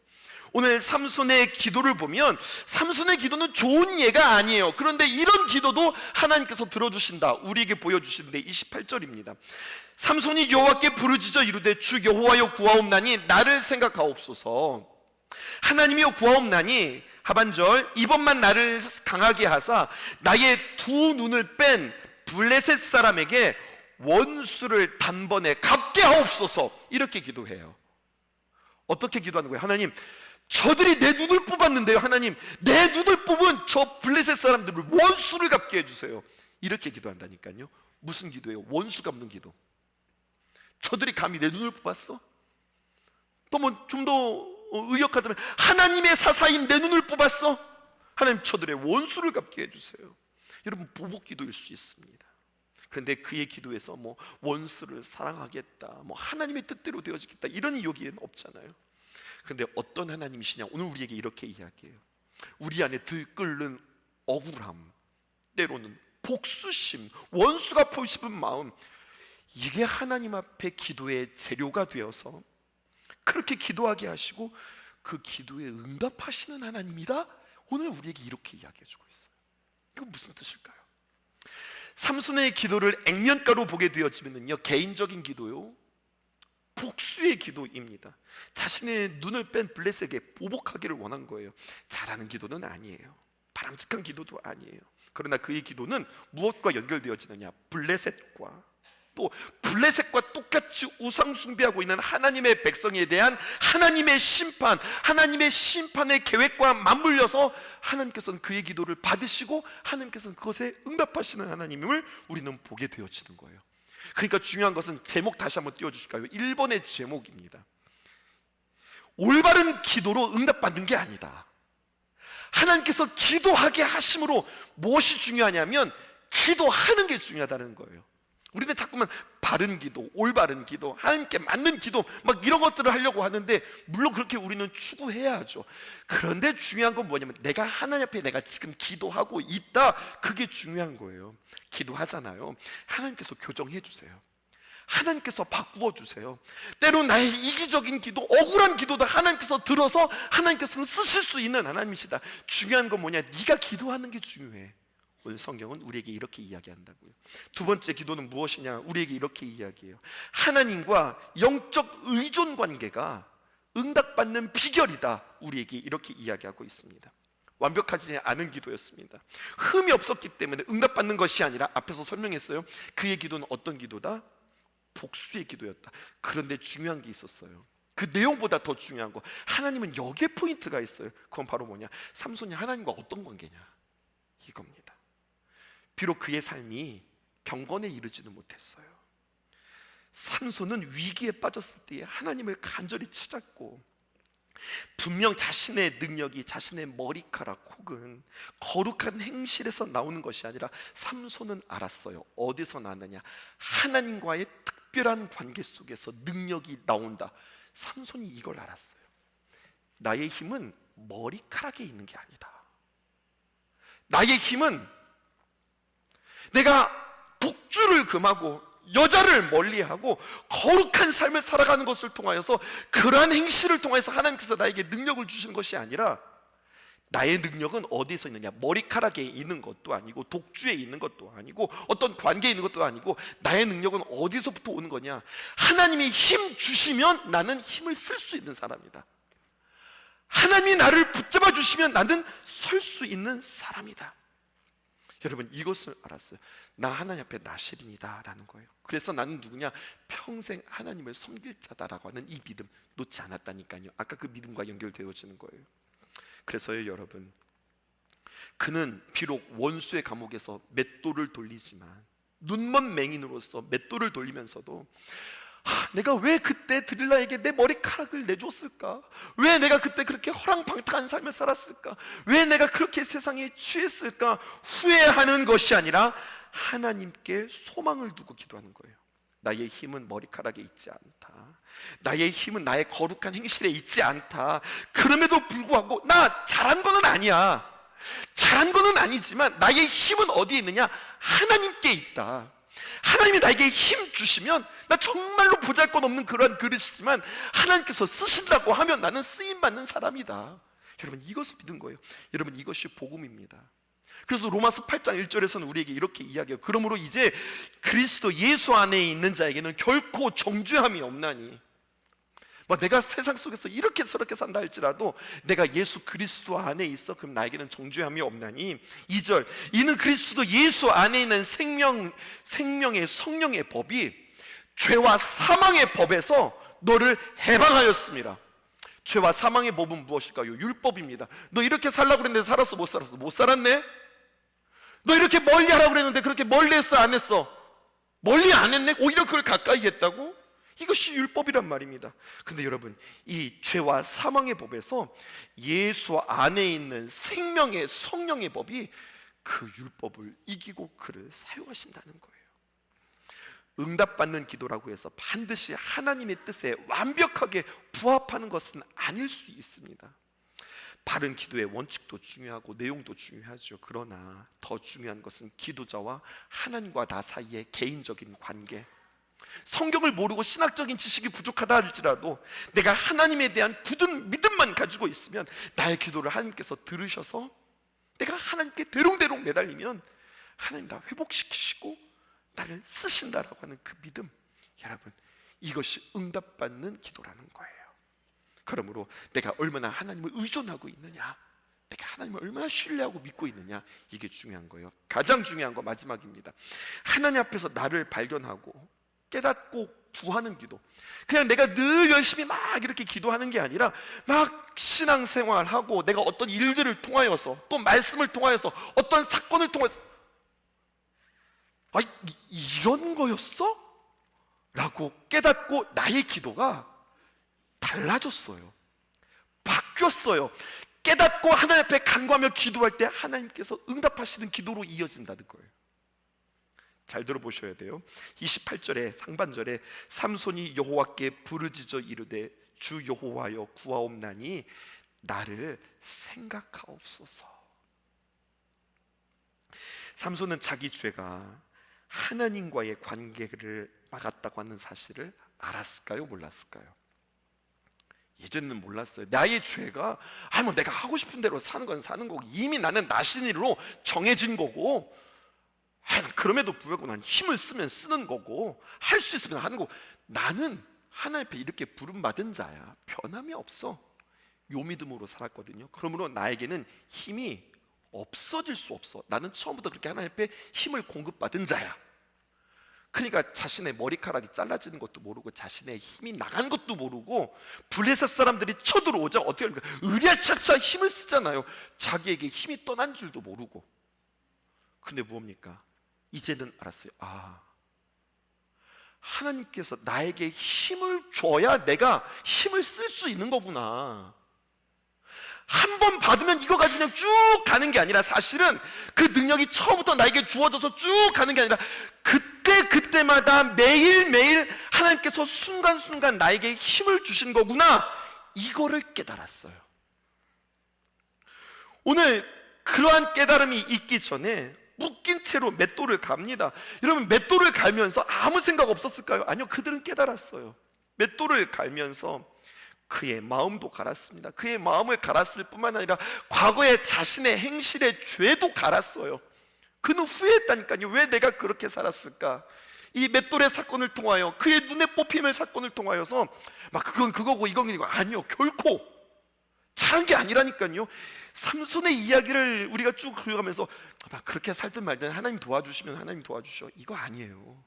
오늘 삼손의 기도를 보면 삼손의 기도는 좋은 예가 아니에요. 그런데 이런 기도도 하나님께서 들어주신다, 우리에게 보여주시는데 28절입니다. 삼손이 여호와께 부르짖어 이르되 주 여호와여 구하옵나니 나를 생각하옵소서. 하나님이여 구하옵나니, 하반절, 이번만 나를 강하게 하사 나의 두 눈을 뺀 블레셋 사람에게 원수를 단번에 갚게 하옵소서. 이렇게 기도해요. 어떻게 기도하는 거예요? 하나님, 저들이 내 눈을 뽑았는데요, 하나님 내 눈을 뽑은 저 블레셋 사람들을 원수를 갚게 해주세요. 이렇게 기도한다니까요. 무슨 기도예요? 원수 갚는 기도. 저들이 감히 내 눈을 뽑았어? 또 뭐 좀 더 의역하자면 하나님의 사사인 내 눈을 뽑았어? 하나님 저들의 원수를 갚게 해주세요. 여러분 보복 기도일 수 있습니다. 그런데 그의 기도에서 뭐 원수를 사랑하겠다, 뭐 하나님의 뜻대로 되어지겠다, 이런 여기에는 없잖아요. 그런데 어떤 하나님이시냐? 오늘 우리에게 이렇게 이야기해요. 우리 안에 들끓는 억울함, 때로는 복수심, 원수가 보고 싶은 마음, 이게 하나님 앞에 기도의 재료가 되어서 그렇게 기도하게 하시고 그 기도에 응답하시는 하나님이다. 오늘 우리에게 이렇게 이야기해주고 있어요. 이건 무슨 뜻일까요? 삼손의 기도를 액면가로 보게 되어지면요, 개인적인 기도요, 복수의 기도입니다. 자신의 눈을 뺀 블레셋에게 보복하기를 원한 거예요. 잘하는 기도는 아니에요. 바람직한 기도도 아니에요. 그러나 그의 기도는 무엇과 연결되어지느냐? 블레셋과, 또 블레셋과 똑같이 우상 숭배하고 있는 하나님의 백성에 대한 하나님의 심판, 하나님의 심판의 계획과 맞물려서 하나님께서는 그의 기도를 받으시고 하나님께서는 그것에 응답하시는 하나님임을 우리는 보게 되어지는 거예요. 그러니까 중요한 것은, 제목 다시 한번 띄워주실까요? 1번의 제목입니다. 올바른 기도로 응답받는 게 아니다. 하나님께서 기도하게 하심으로 무엇이 중요하냐면 기도하는 게 중요하다는 거예요. 우리는 자꾸만 바른 기도, 올바른 기도, 하나님께 맞는 기도, 막 이런 것들을 하려고 하는데, 물론 그렇게 우리는 추구해야죠. 그런데 중요한 건 뭐냐면 내가 하나님 앞에 내가 지금 기도하고 있다, 그게 중요한 거예요. 기도하잖아요. 하나님께서 교정해 주세요. 하나님께서 바꾸어 주세요. 때로 나의 이기적인 기도, 억울한 기도도 하나님께서 들어서 하나님께서는 쓰실 수 있는 하나님이시다. 중요한 건 뭐냐? 네가 기도하는 게 중요해. 오늘 성경은 우리에게 이렇게 이야기한다고요. 두 번째 기도는 무엇이냐? 우리에게 이렇게 이야기해요. 하나님과 영적 의존 관계가 응답받는 비결이다. 우리에게 이렇게 이야기하고 있습니다. 완벽하지 않은 기도였습니다. 흠이 없었기 때문에 응답받는 것이 아니라, 앞에서 설명했어요. 그의 기도는 어떤 기도다? 복수의 기도였다. 그런데 중요한 게 있었어요. 그 내용보다 더 중요한 거, 하나님은 여기에 포인트가 있어요. 그건 바로 뭐냐? 삼손이 하나님과 어떤 관계냐? 이겁니다. 비록 그의 삶이 경건에 이르지는 못했어요. 삼손은 위기에 빠졌을 때에 하나님을 간절히 찾았고, 분명 자신의 능력이 자신의 머리카락 혹은 거룩한 행실에서 나오는 것이 아니라 삼손은 알았어요. 어디서 나느냐? 하나님과의 특별한 관계 속에서 능력이 나온다. 삼손이 이걸 알았어요. 나의 힘은 머리카락에 있는 게 아니다. 나의 힘은 내가 독주를 금하고 여자를 멀리하고 거룩한 삶을 살아가는 것을 통하여서, 그러한 행실을 통해서 하나님께서 나에게 능력을 주시는 것이 아니라, 나의 능력은 어디서 있느냐? 머리카락에 있는 것도 아니고 독주에 있는 것도 아니고 어떤 관계에 있는 것도 아니고, 나의 능력은 어디서부터 오는 거냐? 하나님이 힘 주시면 나는 힘을 쓸 수 있는 사람이다. 하나님이 나를 붙잡아 주시면 나는 설 수 있는 사람이다. 여러분, 이것을 알았어요. 나 하나님 앞에 나실인이다 라는 거예요. 그래서 나는 누구냐? 평생 하나님을 섬길 자다라고 하는 이 믿음 놓지 않았다니까요. 아까 그 믿음과 연결되어지는 거예요. 그래서요, 여러분, 그는 비록 원수의 감옥에서 맷돌을 돌리지만, 눈먼 맹인으로서 맷돌을 돌리면서도 내가 왜 그때 드릴라에게 내 머리카락을 내줬을까? 왜 내가 그때 그렇게 허랑방탕한 삶을 살았을까? 왜 내가 그렇게 세상에 취했을까? 후회하는 것이 아니라 하나님께 소망을 두고 기도하는 거예요. 나의 힘은 머리카락에 있지 않다. 나의 힘은 나의 거룩한 행실에 있지 않다. 그럼에도 불구하고 나 잘한 거는 아니야. 잘한 거는 아니지만 나의 힘은 어디에 있느냐? 하나님께 있다. 하나님이 나에게 힘 주시면, 나 정말로 보잘것없는 그러한 그릇이지만 하나님께서 쓰신다고 하면 나는 쓰임받는 사람이다. 여러분, 이것을 믿은 거예요. 여러분, 이것이 복음입니다. 그래서 로마서 8장 1절에서는 우리에게 이렇게 이야기해요. 그러므로 이제 그리스도 예수 안에 있는 자에게는 결코 정죄함이 없나니, 내가 세상 속에서 이렇게 저렇게 산다 할지라도 내가 예수 그리스도 안에 있어, 그럼 나에게는 정죄함이 없나니. 2절, 이는 그리스도 예수 안에 있는 생명의 성령의 법이 죄와 사망의 법에서 너를 해방하였습니다. 죄와 사망의 법은 무엇일까요? 율법입니다. 너 이렇게 살라고 그랬는데 살았어? 못 살았어? 못 살았네? 너 이렇게 멀리 하라고 그랬는데 그렇게 멀리 했어? 안 했어? 멀리 안 했네? 오히려 그걸 가까이 했다고? 이것이 율법이란 말입니다. 근데 여러분, 이 죄와 사망의 법에서 예수 안에 있는 생명의 성령의 법이 그 율법을 이기고 그를 사용하신다는 거예요. 응답받는 기도라고 해서 반드시 하나님의 뜻에 완벽하게 부합하는 것은 아닐 수 있습니다. 바른 기도의 원칙도 중요하고 내용도 중요하죠. 그러나 더 중요한 것은 기도자와 하나님과 나 사이의 개인적인 관계. 성경을 모르고 신학적인 지식이 부족하다 할지라도 내가 하나님에 대한 굳은 믿음만 가지고 있으면 나의 기도를 하나님께서 들으셔서 내가 하나님께 대롱대롱 매달리면 하나님 나 회복시키시고 나를 쓰신다라고 하는 그 믿음, 여러분, 이것이 응답받는 기도라는 거예요. 그러므로 내가 얼마나 하나님을 의존하고 있느냐, 내가 하나님을 얼마나 신뢰하고 믿고 있느냐, 이게 중요한 거예요. 가장 중요한 거 마지막입니다. 하나님 앞에서 나를 발견하고 깨닫고 구하는 기도. 그냥 내가 늘 열심히 막 이렇게 기도하는 게 아니라 막 신앙생활하고 내가 어떤 일들을 통하여서 또 말씀을 통하여서 어떤 사건을 통해서 이런 거였어? 라고 깨닫고 나의 기도가 달라졌어요. 바뀌었어요. 깨닫고 하나님 앞에 간구하며 기도할 때 하나님께서 응답하시는 기도로 이어진다는 거예요. 잘 들어보셔야 돼요. 28절에 상반절에 삼손이 여호와께 부르짖어 이르되 주 여호와여 구하옵나니 나를 생각하옵소서. 삼손은 자기 죄가 하나님과의 관계를 막았다고 하는 사실을 알았을까요? 몰랐을까요? 예전에는 몰랐어요. 나의 죄가 내가 하고 싶은 대로 사는 건 사는 거고, 이미 나는 나신이로 정해진 거고, 그럼에도 불구하고 난 힘을 쓰면 쓰는 거고, 할 수 있으면 하는 거고, 나는 하나님 앞에 이렇게 부름받은 자야. 변함이 없어. 요 믿음으로 살았거든요. 그러므로 나에게는 힘이 없어질 수 없어. 나는 처음부터 그렇게 하나님 앞에 힘을 공급받은 자야. 그러니까 자신의 머리카락이 잘라지는 것도 모르고 자신의 힘이 나간 것도 모르고 블레셋 사람들이 쳐들어오자 어떻게 합니까? 으랴차차 힘을 쓰잖아요. 자기에게 힘이 떠난 줄도 모르고. 근데 뭡니까? 이제는 알았어요. 하나님께서 나에게 힘을 줘야 내가 힘을 쓸 수 있는 거구나. 한 번 받으면 이거 가지고 그냥 쭉 가는 게 아니라, 사실은 그 능력이 처음부터 나에게 주어져서 쭉 가는 게 아니라 그때마다 매일매일 하나님께서 순간순간 나에게 힘을 주신 거구나, 이거를 깨달았어요. 오늘 그러한 깨달음이 있기 전에 묶인 채로 맷돌을 갑니다. 여러분, 맷돌을 갈면서 아무 생각 없었을까요? 아니요, 그들은 깨달았어요. 맷돌을 갈면서 그의 마음도 갈았습니다. 그의 마음을 갈았을 뿐만 아니라 과거의 자신의 행실의 죄도 갈았어요. 그는 후회했다니까요. 왜 내가 그렇게 살았을까? 이 맷돌의 사건을 통하여, 그의 눈에 뽑힘의 사건을 통하여서 막 그건 그거고 이건 이거, 아니요, 결코 잘한 게 아니라니까요. 삼손의 이야기를 우리가 쭉 흘러가면서 막 그렇게 살든 말든 하나님 도와주시면 하나님 도와주셔, 이거 아니에요.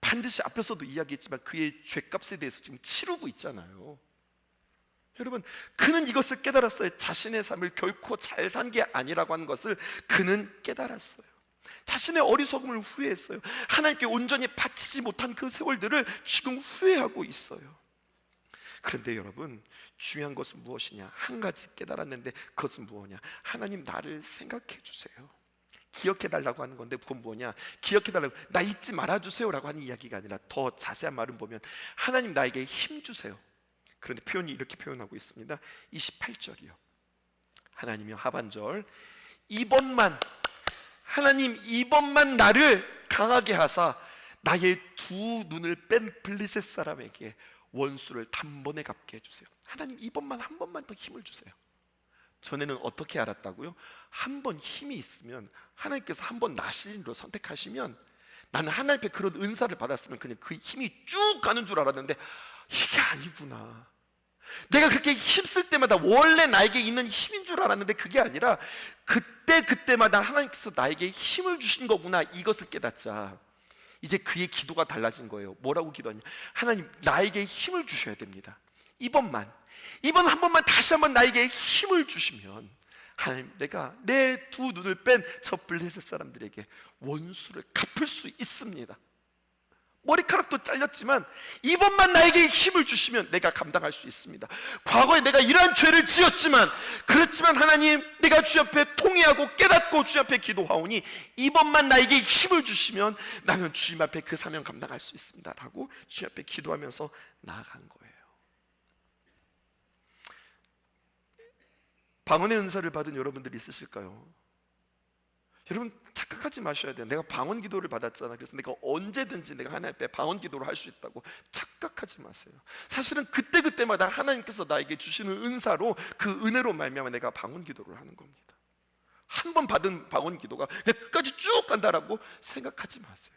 반드시 앞에서도 이야기했지만 그의 죄값에 대해서 지금 치르고 있잖아요. 여러분, 그는 이것을 깨달았어요. 자신의 삶을 결코 잘 산 게 아니라고 하는 것을 그는 깨달았어요. 자신의 어리석음을 후회했어요. 하나님께 온전히 바치지 못한 그 세월들을 지금 후회하고 있어요. 그런데 여러분, 중요한 것은 무엇이냐? 한 가지 깨달았는데 그것은 무엇이냐? 하나님, 나를 생각해 주세요. 기억해 달라고 하는 건데 그건 뭐냐? 기억해 달라고, 나 잊지 말아 주세요라고 하는 이야기가 아니라 더 자세한 말은 보면 하나님, 나에게 힘 주세요. 그런데 표현이 이렇게 표현하고 있습니다. 28절이요. 하나님이여, 하반절, 하나님 이번만 나를 강하게 하사 나의 두 눈을 뺀 블레셋 사람에게 원수를 단번에 갚게 해주세요. 하나님, 이번만, 한 번만 더 힘을 주세요. 전에는 어떻게 알았다고요? 한 번 힘이 있으면, 하나님께서 한 번 나신으로 선택하시면, 나는 하나님 앞에 그런 은사를 받았으면 그냥 그 힘이 쭉 가는 줄 알았는데 이게 아니구나. 내가 그렇게 힘쓸 때마다 원래 나에게 있는 힘인 줄 알았는데 그게 아니라 그때마다 하나님께서 나에게 힘을 주신 거구나, 이것을 깨닫자 이제 그의 기도가 달라진 거예요. 뭐라고 기도하냐? 하나님, 나에게 힘을 주셔야 됩니다. 이번 한 번만 다시 한번 나에게 힘을 주시면, 하나님, 내가 내 두 눈을 뺀 저 블레셋 사람들에게 원수를 갚을 수 있습니다. 머리카락도 잘렸지만 이번만 나에게 힘을 주시면 내가 감당할 수 있습니다. 과거에 내가 이러한 죄를 지었지만, 그렇지만 하나님, 내가 주 앞에 통회하고 깨닫고 주 앞에 기도하오니 이번만 나에게 힘을 주시면 나는 주님 앞에 그 사명 감당할 수 있습니다 라고 주 앞에 기도하면서 나아간 거예요. 방언의 은사를 받은 여러분들이 있으실까요? 여러분, 착각하지 마셔야 돼요. 내가 방언 기도를 받았잖아, 그래서 내가 언제든지 내가 하나님 앞에 방언 기도를 할 수 있다고 착각하지 마세요. 사실은 그때마다 하나님께서 나에게 주시는 은사로, 그 은혜로 말미암아 내가 방언 기도를 하는 겁니다. 한 번 받은 방언 기도가 그냥 끝까지 쭉 간다라고 생각하지 마세요.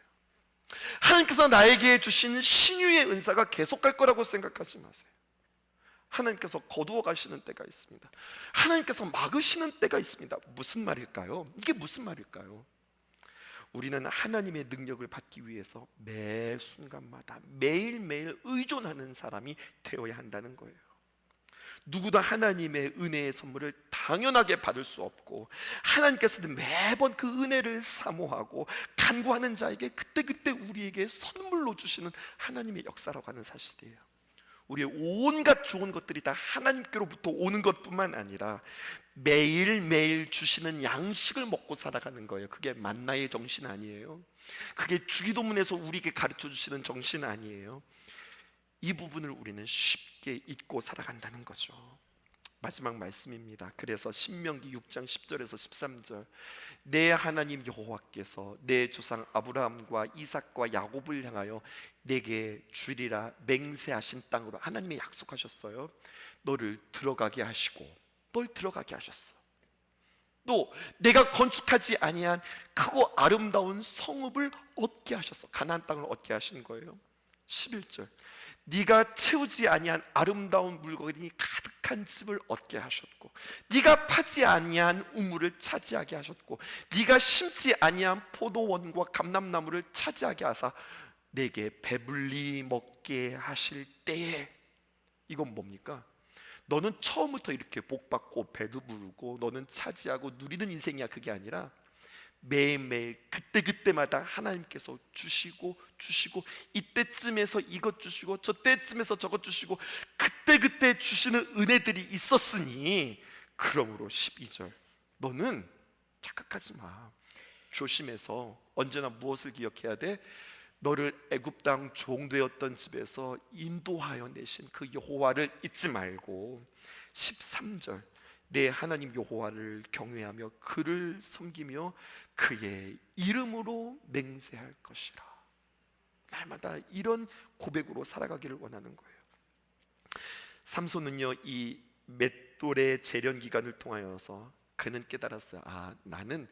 하나님께서 나에게 주신 신유의 은사가 계속 갈 거라고 생각하지 마세요. 하나님께서 거두어 가시는 때가 있습니다. 하나님께서 막으시는 때가 있습니다. 무슨 말일까요? 이게 무슨 말일까요? 우리는 하나님의 능력을 받기 위해서 매 순간마다 매일매일 의존하는 사람이 되어야 한다는 거예요. 누구도 하나님의 은혜의 선물을 당연하게 받을 수 없고, 하나님께서는 매번 그 은혜를 사모하고 간구하는 자에게 그때 우리에게 선물로 주시는 하나님의 역사라고 하는 사실이에요. 우리의 온갖 좋은 것들이 다 하나님께로부터 오는 것뿐만 아니라 매일매일 주시는 양식을 먹고 살아가는 거예요. 그게 만나의 정신 아니에요? 그게 주기도문에서 우리에게 가르쳐 주시는 정신 아니에요? 이 부분을 우리는 쉽게 잊고 살아간다는 거죠. 마지막 말씀입니다. 그래서 신명기 6장 10절에서 13절, 내 하나님 여호와께서 내 조상 아브라함과 이삭과 야곱을 향하여 내게 주리라 맹세하신 땅으로, 하나님이 약속하셨어요. 너를 들어가게 하시고, 널 들어가게 하셨어. 또 내가 건축하지 아니한 크고 아름다운 성읍을 얻게 하셨어. 가나안 땅을 얻게 하신 거예요. 11절, 네가 채우지 아니한 아름다운 물건이 가득한 집을 얻게 하셨고, 네가 파지 아니한 우물을 차지하게 하셨고, 네가 심지 아니한 포도원과 감람나무를 차지하게 하사 내게 배불리 먹게 하실 때에, 이건 뭡니까? 너는 처음부터 이렇게 복받고 배도 부르고 너는 차지하고 누리는 인생이야, 그게 아니라 매일매일 그때마다 하나님께서 주시고 이때쯤에서 이것 주시고 저때쯤에서 저것 주시고 그때 주시는 은혜들이 있었으니, 그러므로 12절, 너는 착각하지 마. 조심해서 언제나 무엇을 기억해야 돼? 너를 애굽 땅 종되었던 집에서 인도하여 내신 그 여호와를 잊지 말고, 13절, 내 하나님 여호와를 경외하며 그를 섬기며 그의 이름으로 맹세할 것이라. 날마다 이런 고백으로 살아가기를 원하는 거예요. 삼손은요, 이 맷돌의 재련 기간을 통하여서 그는 깨달았어요. 나는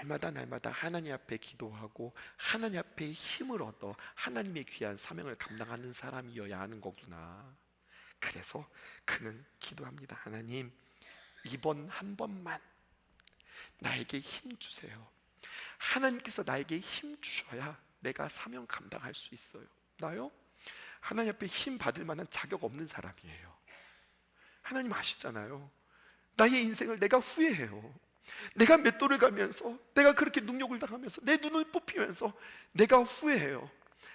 날마다 하나님 앞에 기도하고 하나님 앞에 힘을 얻어 하나님의 귀한 사명을 감당하는 사람이어야 하는 거구나. 그래서 그는 기도합니다. 하나님, 이번 한 번만 나에게 힘 주세요. 하나님께서 나에게 힘 주셔야 내가 사명 감당할 수 있어요. 나요? 하나님 앞에 힘 받을 만한 자격 없는 사람이에요. 하나님 아시잖아요. 나의 인생을 내가 후회해요. 내가 맷돌을 가면서, 내가 그렇게 능욕을 당하면서, 내 눈을 뽑히면서 내가 후회해요.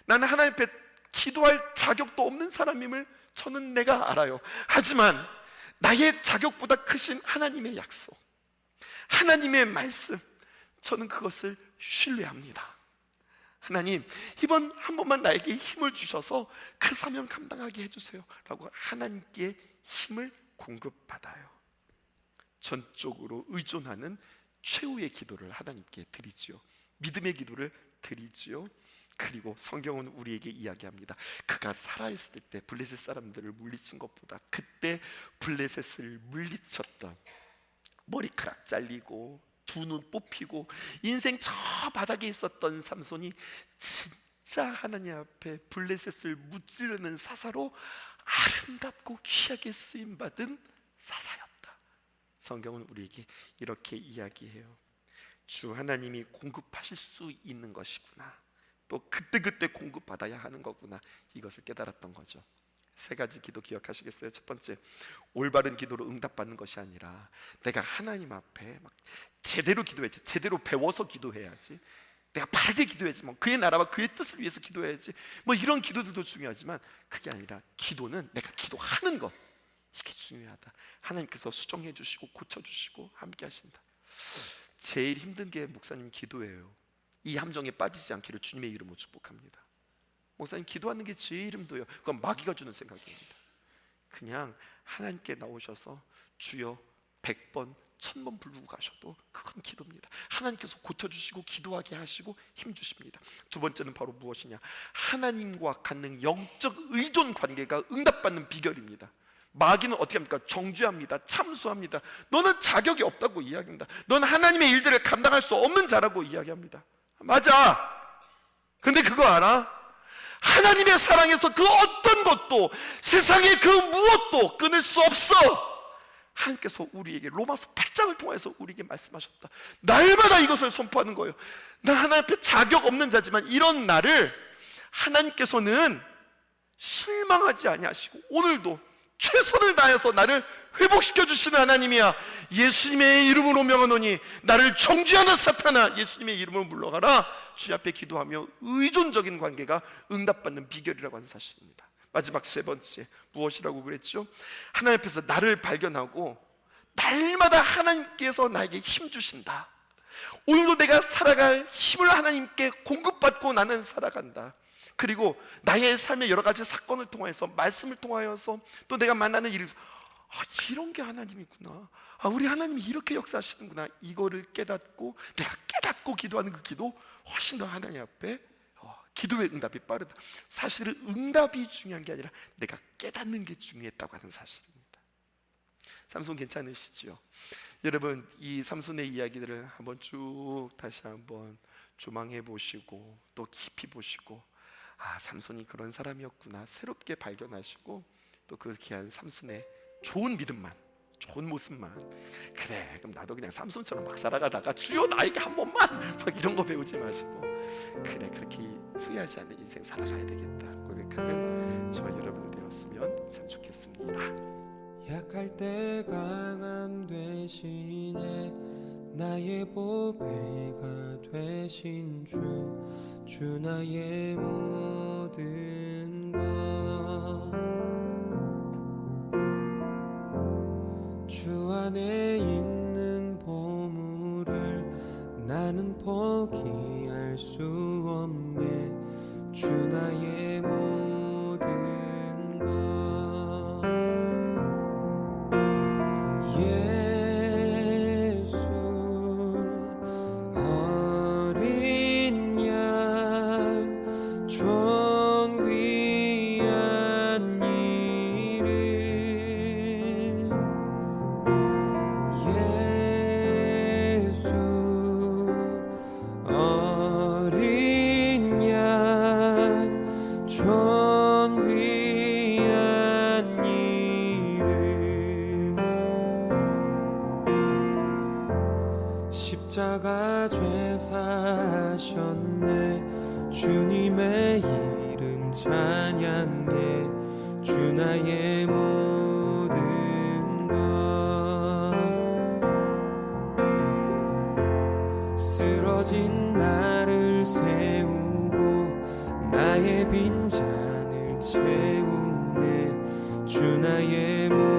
나는 하나님 앞에 기도할 자격도 없는 사람임을 저는 내가 알아요. 하지만 나의 자격보다 크신 하나님의 약속, 하나님의 말씀, 저는 그것을 신뢰합니다. 하나님, 이번 한 번만 나에게 힘을 주셔서 그 사명 감당하게 해주세요 라고 하나님께 힘을 공급받아요. 전적으로 의존하는 최후의 기도를 하나님께 드리지요. 믿음의 기도를 드리지요. 그리고 성경은 우리에게 이야기합니다. 그가 살아있을 때 블레셋 사람들을 물리친 것보다 그때 블레셋을 물리쳤던, 머리카락 잘리고 두 눈 뽑히고 인생 저 바닥에 있었던 삼손이 진짜 하나님 앞에 블레셋을 무찌르는 사사로 아름답고 귀하게 쓰임받은 사사였다. 성경은 우리에게 이렇게 이야기해요. 주 하나님이 공급하실 수 있는 것이구나, 또 그때그때 공급받아야 하는 거구나, 이것을 깨달았던 거죠. 세 가지 기도 기억하시겠어요? 첫 번째, 올바른 기도로 응답받는 것이 아니라 내가 하나님 앞에 막 제대로 기도해야지, 제대로 배워서 기도해야지, 내가 바르게 기도해야지, 뭐 그의 나라와 그의 뜻을 위해서 기도해야지, 뭐 이런 기도들도 중요하지만 그게 아니라 기도는 내가 기도하는 것, 이게 중요하다. 하나님께서 수정해 주시고 고쳐주시고 함께 하신다. 제일 힘든 게 목사님 기도예요. 이 함정에 빠지지 않기를 주님의 이름으로 축복합니다. 목사님 기도하는 게 제일 힘들어요. 그건 마귀가 주는 생각입니다. 그냥 하나님께 나오셔서 주여 100번 1000번 부르고 가셔도 그건 기도입니다. 하나님께서 고쳐주시고 기도하게 하시고 힘 주십니다. 두 번째는 바로 무엇이냐, 하나님과 갖는 영적 의존 관계가 응답받는 비결입니다. 마귀는 어떻게 합니까? 정죄합니다. 참수합니다. 너는 자격이 없다고 이야기합니다. 너는 하나님의 일들을 감당할 수 없는 자라고 이야기합니다. 맞아. 근데 그거 알아? 하나님의 사랑에서 그 어떤 것도, 세상의 그 무엇도 끊을 수 없어. 하나님께서 우리에게 로마서 8장을 통해서 우리에게 말씀하셨다. 날마다 이것을 선포하는 거예요. 나 하나님 앞에 자격 없는 자지만 이런 나를 하나님께서는 실망하지 아니하시고 오늘도 최선을 다해서 나를 회복시켜 주시는 하나님이야. 예수님의 이름으로 명하노니 나를 정죄하는 사탄아, 예수님의 이름으로 물러가라. 주님 앞에 기도하며 의존적인 관계가 응답받는 비결이라고 하는 사실입니다. 마지막 세 번째, 무엇이라고 그랬죠? 하나님 앞에서 나를 발견하고 날마다 하나님께서 나에게 힘 주신다. 오늘도 내가 살아갈 힘을 하나님께 공급받고 나는 살아간다. 그리고 나의 삶의 여러 가지 사건을 통해서, 말씀을 통하여서, 또 내가 만나는 일, 이런 게 하나님이구나, 우리 하나님이 이렇게 역사하시는구나, 이거를 깨닫고 내가 깨닫고 기도하는 그 기도, 훨씬 더 하나님 앞에 기도의 응답이 빠르다. 사실은 응답이 중요한 게 아니라 내가 깨닫는 게 중요했다고 하는 사실입니다. 삼손 괜찮으시죠? 여러분, 이 삼손의 이야기들을 한번 쭉 다시 한번 조망해 보시고 또 깊이 보시고, 삼손이 그런 사람이었구나 새롭게 발견하시고, 또 그 귀한 삼손의 좋은 믿음만, 좋은 모습만, 그래 그럼 나도 그냥 삼손처럼 막 살아가다가 주여 나에게 한 번만, 막 이런 거 배우지 마시고, 그래 그렇게 후회하지 않는 인생 살아가야 되겠다 고백하는 저와 여러분들 되었으면 참 좋겠습니다. 약할 때 강함 되시네, 나의 보배가 되신 주 나의 모든 것, 주 안에 있는 보물을 나는 포기할 수 없네. 주 나의 모든 것. 예수 어린 양 존 귀한 이름. 예수 어린 양 존 귀한 이름. 십자가 죄 사셨네. 주님의 이름 찬양해. 주 나의 모든 것. 쓰러진 나를 세우고 나의 빈잔을 채우네. 주 나의 모든